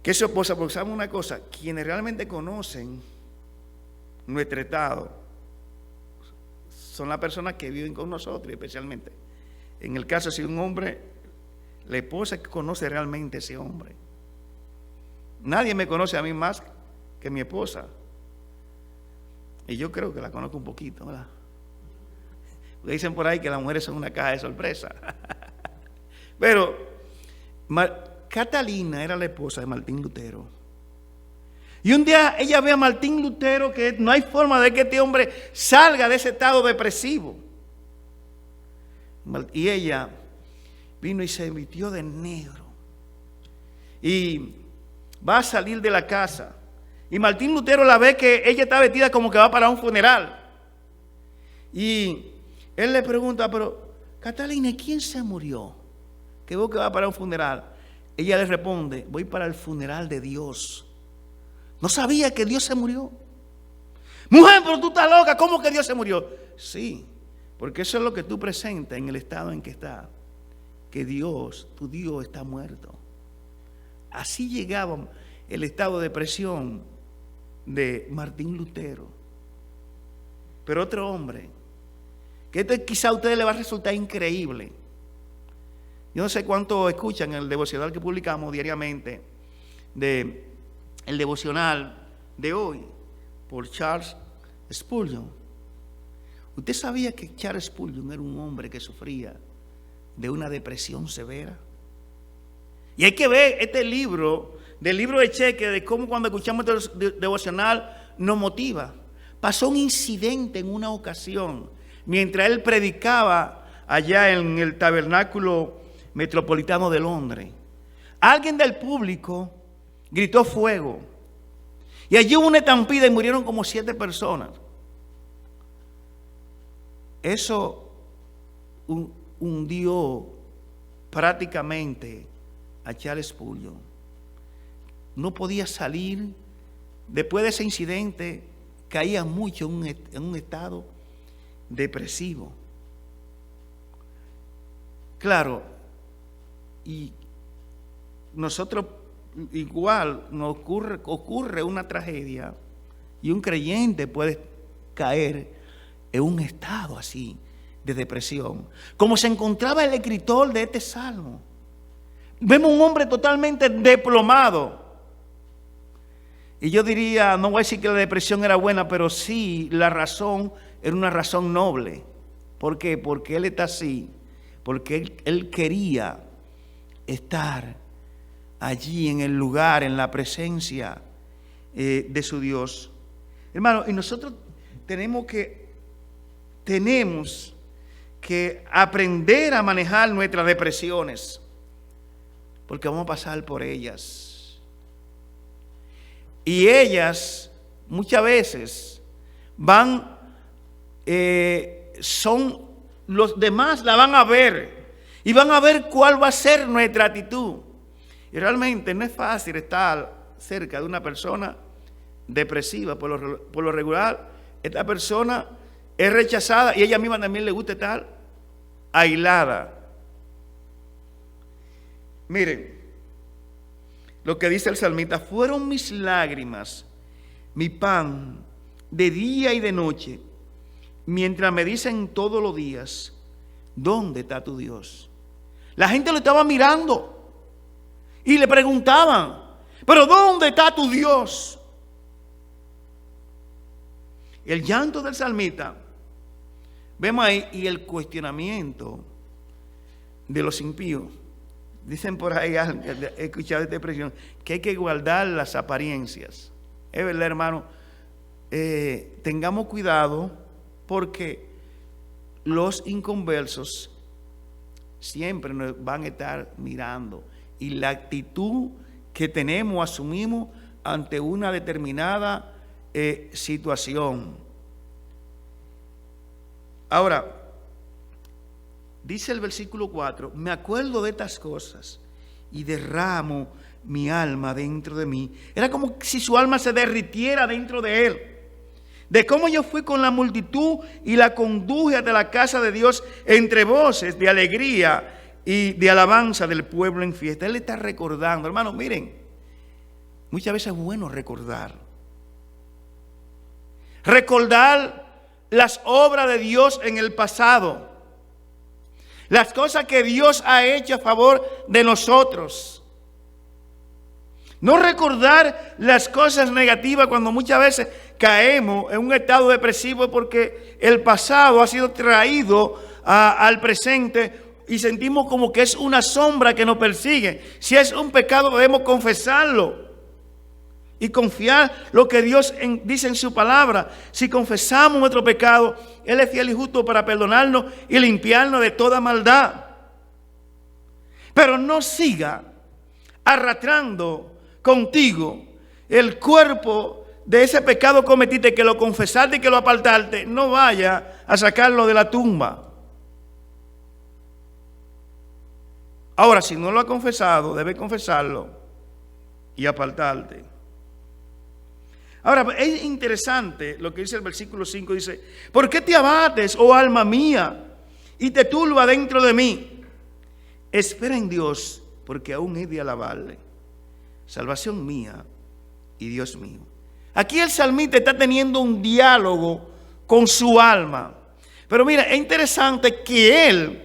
que eso, pues, saben una cosa, quienes realmente conocen nuestro estado son las personas que viven con nosotros, especialmente. En el caso, si un hombre, la esposa que conoce realmente a ese hombre. Nadie me conoce a mí más que mi esposa. Y yo creo que la conozco un poquito, ¿verdad? Porque dicen por ahí que las mujeres son una caja de sorpresa. Pero Catalina era la esposa de Martín Lutero. Y un día ella ve a Martín Lutero que no hay forma de que este hombre salga de ese estado depresivo. Y ella vino y se vistió de negro. Y va a salir de la casa. Y Martín Lutero la ve que ella está vestida como que va para un funeral. Y él le pregunta, pero Catalina, ¿quién se murió? Que vos que va para un funeral. Ella le responde, voy para el funeral de Dios. ¿No sabía que Dios se murió? Mujer, pero tú estás loca, ¿cómo que Dios se murió? Sí, porque eso es lo que tú presentas en el estado en que está. Que Dios, tu Dios está muerto. Así llegaba el estado de depresión de Martín Lutero. Pero otro hombre, que esto quizá a ustedes les va a resultar increíble. Yo no sé cuánto escuchan el devocional que publicamos diariamente, el devocional de hoy, por Charles Spurgeon. ¿Usted sabía que Charles Spurgeon era un hombre que sufría de una depresión severa? Y hay que ver este libro, del libro de Cheque, de cómo cuando escuchamos este devocional nos motiva. Pasó un incidente en una ocasión, mientras él predicaba allá en el tabernáculo metropolitano de Londres. Alguien del público gritó fuego. Y allí hubo una estampida y murieron como 7 personas. Eso hundió prácticamente a Charles Spurgeon. No podía salir. Después de ese incidente, caía mucho en un estado depresivo. Claro, y nosotros igual nos ocurre una tragedia y un creyente puede caer en un estado así de depresión, como se encontraba el escritor de este salmo. Vemos un hombre totalmente desplomado. Y yo diría, no voy a decir que la depresión era buena, pero sí la razón era una razón noble. ¿Por qué? Porque él está así, porque él quería estar allí en el lugar, en la presencia de su Dios. Hermano, y nosotros tenemos que aprender a manejar nuestras depresiones, porque vamos a pasar por ellas. Y ellas muchas veces son los demás la van a ver y van a ver cuál va a ser nuestra actitud. Y realmente no es fácil estar cerca de una persona depresiva. Por lo regular, esta persona es rechazada y ella misma también le gusta estar aislada. Miren lo que dice el salmista: fueron mis lágrimas mi pan de día y de noche, mientras me dicen todos los días, ¿dónde está tu Dios? La gente lo estaba mirando y le preguntaban, ¿pero dónde está tu Dios? El llanto del salmista, vemos ahí, y el cuestionamiento de los impíos. Dicen por ahí, he escuchado esta expresión, que hay que guardar las apariencias. Es verdad, hermano, tengamos cuidado, porque los inconversos siempre nos van a estar mirando, y la actitud que tenemos, asumimos ante una determinada situación. Ahora, dice el versículo 4, me acuerdo de estas cosas y derramo mi alma dentro de mí. Era como si su alma se derritiera dentro de él. De cómo yo fui con la multitud y la conduje hasta la casa de Dios entre voces de alegría y de alabanza del pueblo en fiesta. Él está recordando. Hermanos, miren, muchas veces es bueno recordar. Recordar las obras de Dios en el pasado. Las cosas que Dios ha hecho a favor de nosotros. No recordar las cosas negativas cuando muchas veces caemos en un estado depresivo, porque el pasado ha sido traído al presente y sentimos como que es una sombra que nos persigue. Si es un pecado, debemos confesarlo y confiar lo que Dios dice en su palabra. Si confesamos nuestro pecado, Él es fiel y justo para perdonarnos y limpiarnos de toda maldad. Pero no siga arrastrando contigo el cuerpo de ese pecado cometiste, que lo confesaste y que lo apartaste. No vaya a sacarlo de la tumba. Ahora, si no lo ha confesado, debe confesarlo y apartarte. Ahora, es interesante lo que dice el versículo 5, dice, ¿por qué te abates, oh alma mía, y te turba dentro de mí? Espera en Dios, porque aún he de alabarle, salvación mía y Dios mío. Aquí el salmista está teniendo un diálogo con su alma. Pero mira, es interesante que él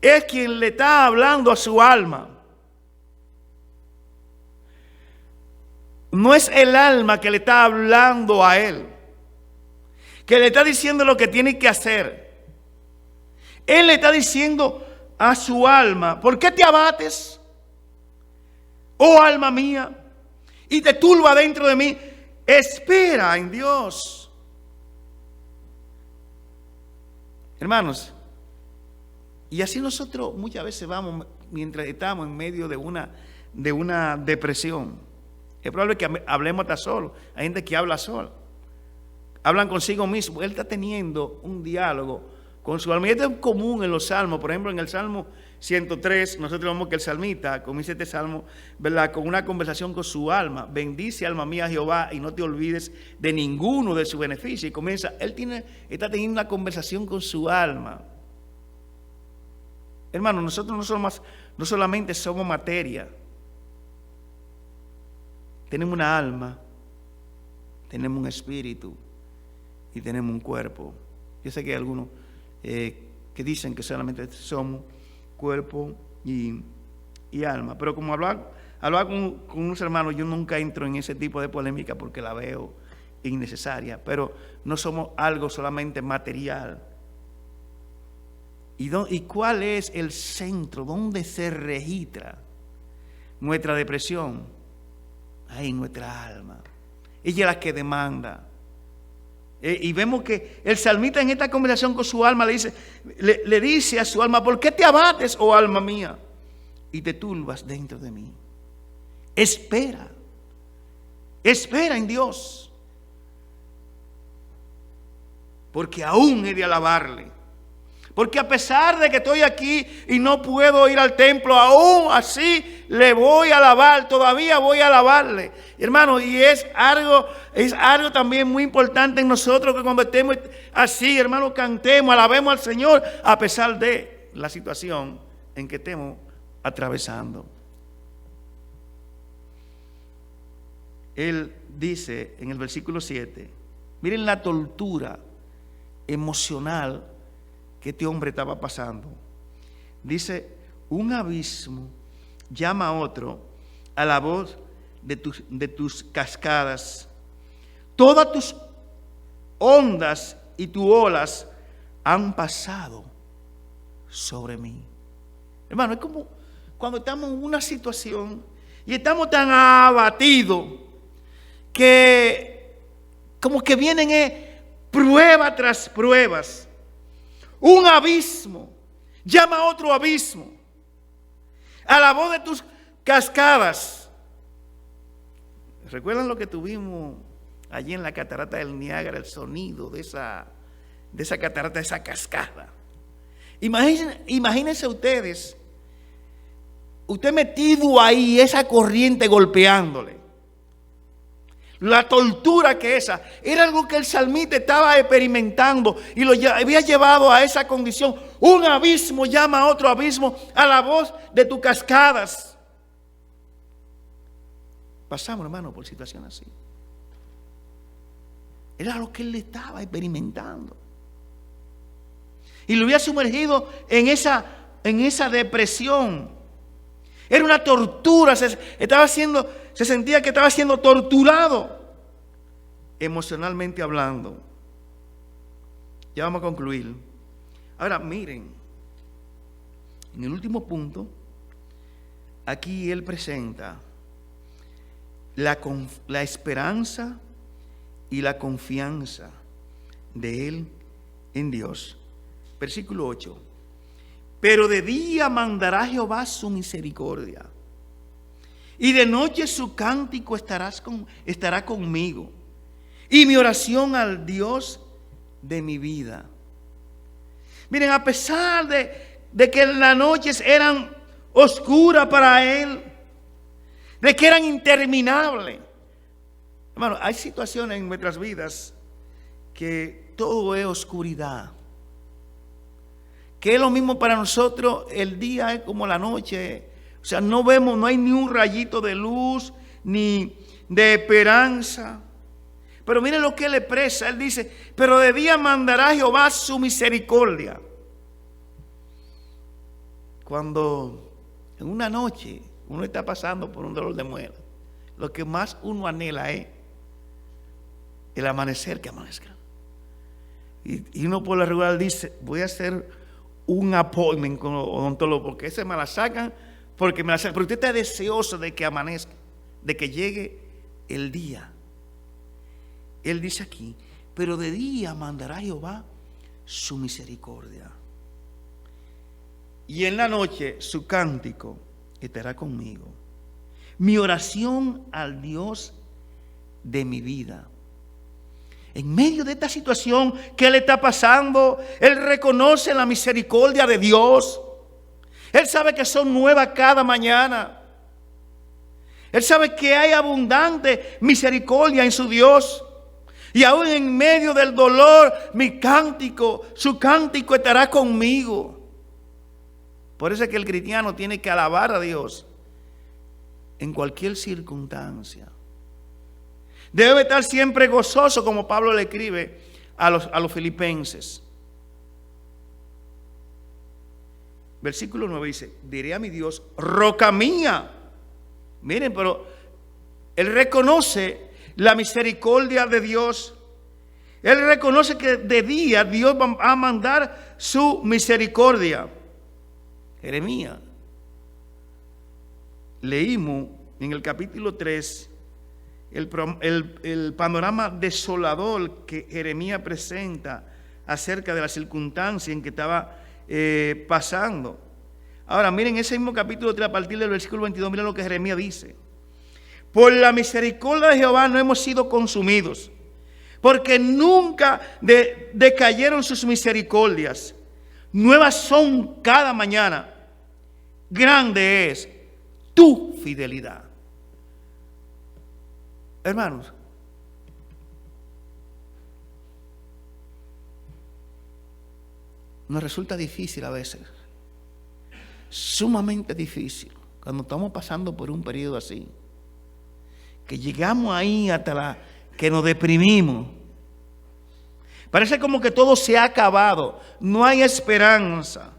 es quien le está hablando a su alma. No es el alma que le está hablando a él, que le está diciendo lo que tiene que hacer. Él le está diciendo a su alma, ¿por qué te abates, oh alma mía, y te turba dentro de mí? Espera en Dios. Hermanos, y así nosotros muchas veces vamos mientras estamos en medio de una depresión. Es probable que hablemos hasta solo. Hay gente que habla solo. Hablan consigo mismo. Él está teniendo un diálogo con su alma. Y esto es común en los salmos. Por ejemplo, en el Salmo 103, nosotros vemos que el salmista comienza este salmo, ¿verdad?, con una conversación con su alma. Bendice, alma mía, a Jehová, y no te olvides de ninguno de sus beneficios. Y comienza, está teniendo una conversación con su alma. Hermano, nosotros no solamente somos materia. Tenemos una alma, tenemos un espíritu y tenemos un cuerpo. Yo sé que hay algunos que dicen que solamente somos cuerpo y alma. Pero como hablaba con unos hermanos, yo nunca entro en ese tipo de polémica porque la veo innecesaria, pero no somos algo solamente material. ¿Y cuál es el centro? ¿Dónde se registra nuestra depresión? Ahí, nuestra alma. Ella es la que demanda. Y vemos que el salmista en esta conversación con su alma le dice a su alma: ¿por qué te abates, oh alma mía, y te turbas dentro de mí? Espera en Dios, porque aún he de alabarle. Porque a pesar de que estoy aquí y no puedo ir al templo, aún así le voy a alabar, todavía voy a alabarle. Hermano, y es algo también muy importante en nosotros, que cuando estemos así, hermano, cantemos, alabemos al Señor a pesar de la situación en que estemos atravesando. Él dice en el versículo 7, miren la tortura emocional que este hombre estaba pasando. Dice: un abismo llama a otro a la voz de tus cascadas. Todas tus ondas y tus olas han pasado sobre mí. Hermano, es como cuando estamos en una situación y estamos tan abatidos que como que vienen prueba tras pruebas. Un abismo llama a otro abismo a la voz de tus cascadas. ¿Recuerdan lo que tuvimos allí en la catarata del Niágara? El sonido de esa catarata, de esa cascada. Imagínense ustedes, usted metido ahí, esa corriente golpeándole. La tortura que esa era algo que el salmista estaba experimentando y lo había llevado a esa condición. Un abismo llama a otro abismo a la voz de tus cascadas. Pasamos, hermano, por situaciones así. Era lo que él estaba experimentando. Y lo había sumergido en esa depresión. Era una tortura, se sentía que estaba siendo torturado emocionalmente hablando. Ya vamos a concluir. Ahora miren, en el último punto, aquí él presenta la esperanza y la confianza de él en Dios. Versículo 8. Pero de día mandará Jehová su misericordia, y de noche su cántico estará conmigo, y mi oración al Dios de mi vida. Miren, a pesar de que las noches eran oscuras para él, de que eran interminables. Hermano, hay situaciones en nuestras vidas que todo es oscuridad. Que es lo mismo para nosotros, el día es como la noche. O sea, no hay ni un rayito de luz, ni de esperanza. Pero miren lo que él expresa. Él dice: pero de día mandará Jehová su misericordia. Cuando en una noche uno está pasando por un dolor de muela, lo que más uno anhela es el amanecer, que amanezca. Y uno por la regular dice: voy a hacer un appointment con los odontólogos, porque ese me la sacan, porque me la sacan. Pero usted está deseoso de que amanezca, de que llegue el día. Él dice aquí: pero de día mandará Jehová su misericordia, y en la noche su cántico estará conmigo. Mi oración al Dios de mi vida. En medio de esta situación que él está pasando, él reconoce la misericordia de Dios. Él sabe que son nuevas cada mañana. Él sabe que hay abundante misericordia en su Dios. Y aún en medio del dolor, su cántico estará conmigo. Por eso es que el cristiano tiene que alabar a Dios en cualquier circunstancia. Debe estar siempre gozoso, como Pablo le escribe a los filipenses. Versículo 9 dice: diré a mi Dios, roca mía. Miren, pero él reconoce la misericordia de Dios. Él reconoce que de día Dios va a mandar su misericordia. Jeremías, leímos en el capítulo 3 el panorama desolador que Jeremías presenta acerca de la circunstancia en que estaba pasando. Ahora miren ese mismo capítulo 3 a partir del versículo 22, miren lo que Jeremías dice. Por la misericordia de Jehová no hemos sido consumidos, porque nunca decayeron sus misericordias. Nuevas son cada mañana. Grande es tu fidelidad. Hermanos, nos resulta difícil a veces, sumamente difícil, cuando estamos pasando por un periodo así, que llegamos ahí hasta que nos deprimimos. Parece como que todo se ha acabado, no hay esperanza.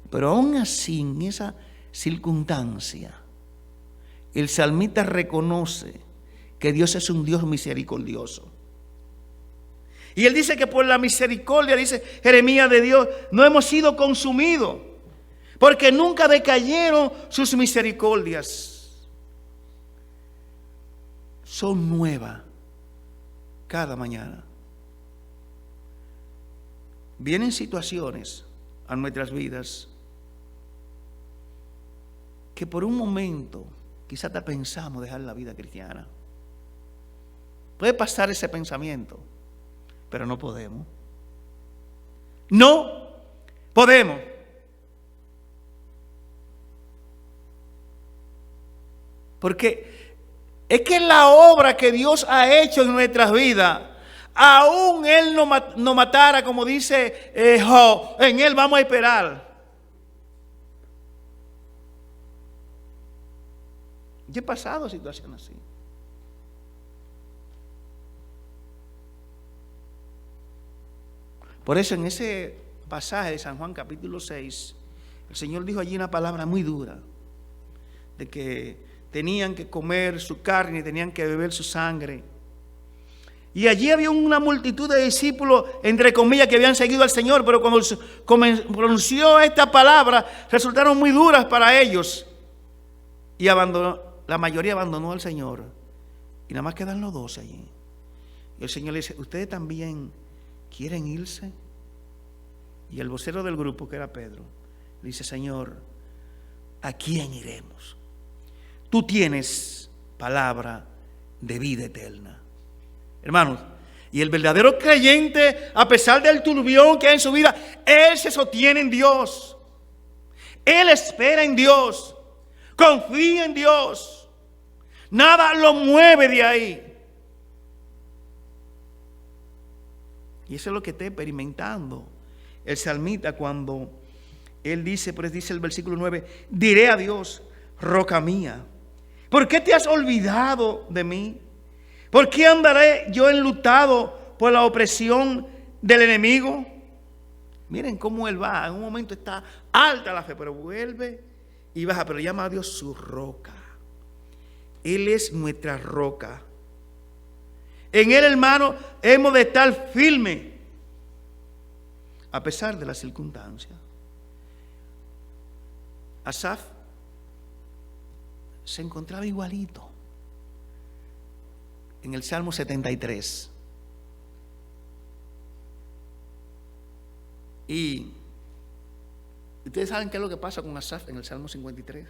Pero aún así, en esa circunstancia, el salmista reconoce que Dios es un Dios misericordioso. Y él dice que por la misericordia, dice Jeremías, de Dios, no hemos sido consumidos, porque nunca decayeron sus misericordias. Son nuevas cada mañana. Vienen situaciones a nuestras vidas que por un momento quizás te pensamos dejar la vida cristiana. Puede pasar ese pensamiento, pero no podemos. No podemos. Porque es que la obra que Dios ha hecho en nuestras vidas, aún Él no matara, como dice Job, en Él vamos a esperar. Yo he pasado situaciones así. Por eso en ese pasaje de San Juan capítulo 6, el Señor dijo allí una palabra muy dura, de que tenían que comer su carne, tenían que beber su sangre. Y allí había una multitud de discípulos, entre comillas, que habían seguido al Señor, pero cuando pronunció esta palabra, resultaron muy duras para ellos. Y la mayoría abandonó al Señor. Y nada más quedan los 12 allí. Y el Señor le dice, ¿ustedes también quieren irse? Y el vocero del grupo, que era Pedro, le dice, Señor, ¿a quién iremos? Tú tienes palabra de vida eterna. Hermanos, y el verdadero creyente, a pesar del turbión que hay en su vida, él se sostiene en Dios. Él espera en Dios. Confía en Dios. Nada lo mueve de ahí. Y eso es lo que está experimentando el salmista cuando él dice, pues dice el versículo 9, diré a Dios, roca mía, ¿por qué te has olvidado de mí? ¿Por qué andaré yo enlutado por la opresión del enemigo? Miren cómo él va. En un momento está alta la fe, pero vuelve y baja. Pero llama a Dios su roca. Él es nuestra roca. En Él, hermano, hemos de estar firmes a pesar de las circunstancias. Asaf se encontraba igualito en el Salmo 73. Y ustedes saben qué es lo que pasa con Asaf en el Salmo 53.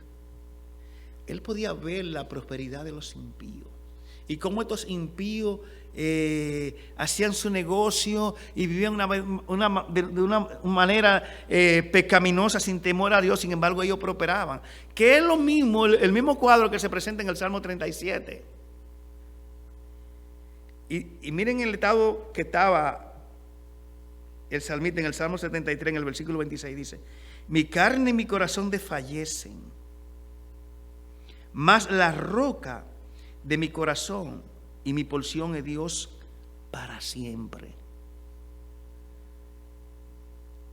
Él podía ver la prosperidad de los impíos y cómo estos impíos hacían su negocio y vivían de una manera pecaminosa, sin temor a Dios. Sin embargo, ellos prosperaban. Que es lo mismo, el mismo cuadro que se presenta en el Salmo 37. Y miren el estado que estaba el salmista en el Salmo 73, en el versículo 26, dice: mi carne y mi corazón desfallecen, mas la roca de mi corazón y mi porción es Dios para siempre.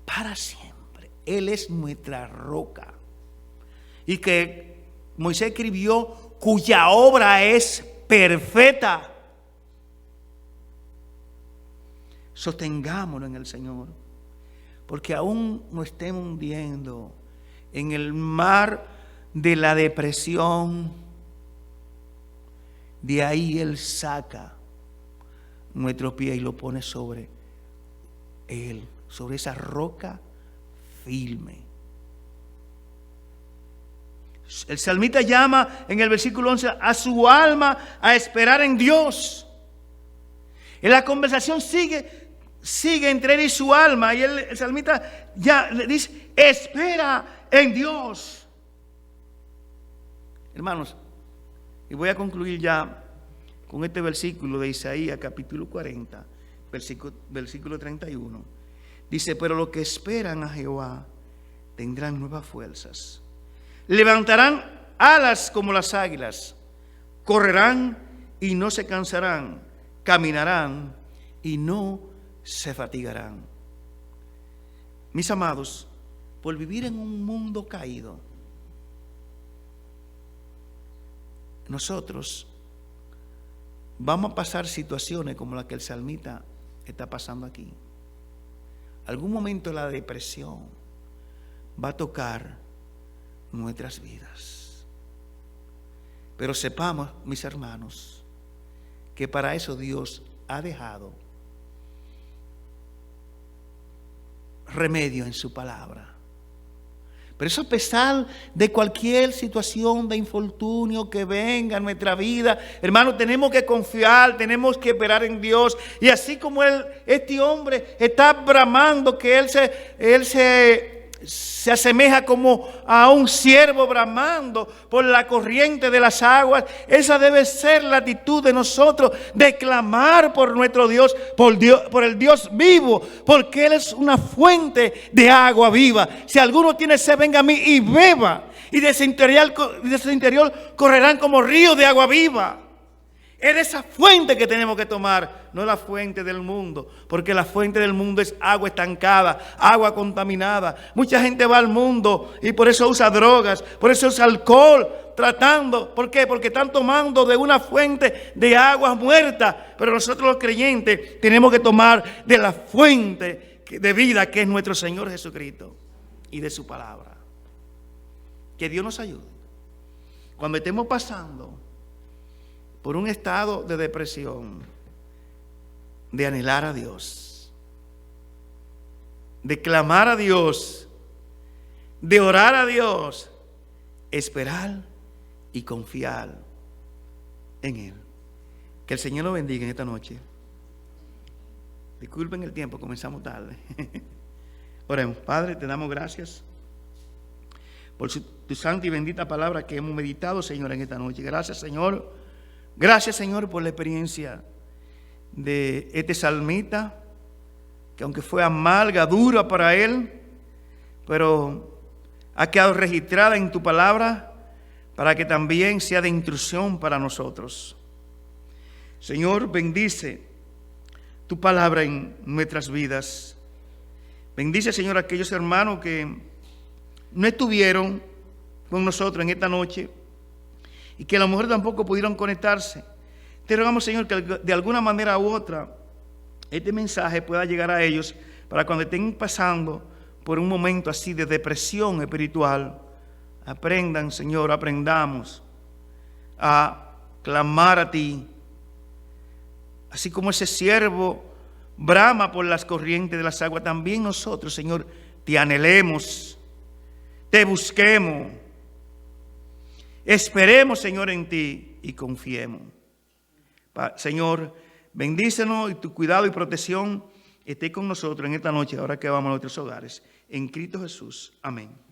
Para siempre. Él es nuestra roca. Y que Moisés escribió, cuya obra es perfecta. Sostengámonos en el Señor, porque aún nos estemos hundiendo en el mar de la depresión. De ahí Él saca nuestro pie y lo pone sobre Él, sobre esa roca firme. El salmista llama en el versículo 11 a su alma a esperar en Dios. En la conversación sigue entre él y su alma, y el salmista ya le dice: espera en Dios. Hermanos, y voy a concluir ya con este versículo de Isaías capítulo 40, versículo 31. Dice: pero los que esperan a Jehová tendrán nuevas fuerzas, levantarán alas como las águilas, correrán y no se cansarán, caminarán y no se fatigarán. Mis amados, por vivir en un mundo caído, nosotros vamos a pasar situaciones como la que el salmista está pasando aquí. Algún momento la depresión va a tocar nuestras vidas. Pero sepamos, mis hermanos, que para eso Dios ha dejado remedio en su palabra. Pero eso, a pesar de cualquier situación de infortunio que venga en nuestra vida, hermanos, tenemos que confiar, tenemos que esperar en Dios. Y así como este hombre está bramando, que él se asemeja como a un ciervo bramando por la corriente de las aguas. Esa debe ser la actitud de nosotros, de clamar por nuestro Dios, por el Dios vivo, porque Él es una fuente de agua viva. Si alguno tiene sed, venga a mí y beba, y de su interior correrán como ríos de agua viva. Es esa fuente que tenemos que tomar, no la fuente del mundo, porque la fuente del mundo es agua estancada, agua contaminada. Mucha gente va al mundo y por eso usa drogas, por eso usa alcohol, tratando. ¿Por qué? Porque están tomando de una fuente de agua muerta. Pero nosotros los creyentes tenemos que tomar de la fuente de vida, que es nuestro Señor Jesucristo, y de su palabra. Que Dios nos ayude. Cuando estemos pasando por un estado de depresión, de anhelar a Dios, de clamar a Dios, de orar a Dios, esperar y confiar en Él. Que el Señor nos bendiga en esta noche. Disculpen el tiempo, comenzamos tarde. Oremos. Padre, te damos gracias por tu santa y bendita palabra que hemos meditado, Señor, en esta noche. Gracias, Señor. Gracias, Señor, por la experiencia de este salmista, que aunque fue amarga, dura para él, pero ha quedado registrada en tu palabra para que también sea de instrucción para nosotros. Señor, bendice tu palabra en nuestras vidas. Bendice, Señor, a aquellos hermanos que no estuvieron con nosotros en esta noche y que a lo mejor tampoco pudieron conectarse. Te rogamos, Señor, que de alguna manera u otra este mensaje pueda llegar a ellos, para cuando estén pasando por un momento así de depresión espiritual, aprendan, Señor, aprendamos a clamar a ti. Así como ese siervo brama por las corrientes de las aguas, también nosotros, Señor, te anhelemos, te busquemos. Esperemos, Señor, en ti y confiemos. Señor, bendícenos y tu cuidado y protección esté con nosotros en esta noche, ahora que vamos a nuestros hogares. En Cristo Jesús. Amén.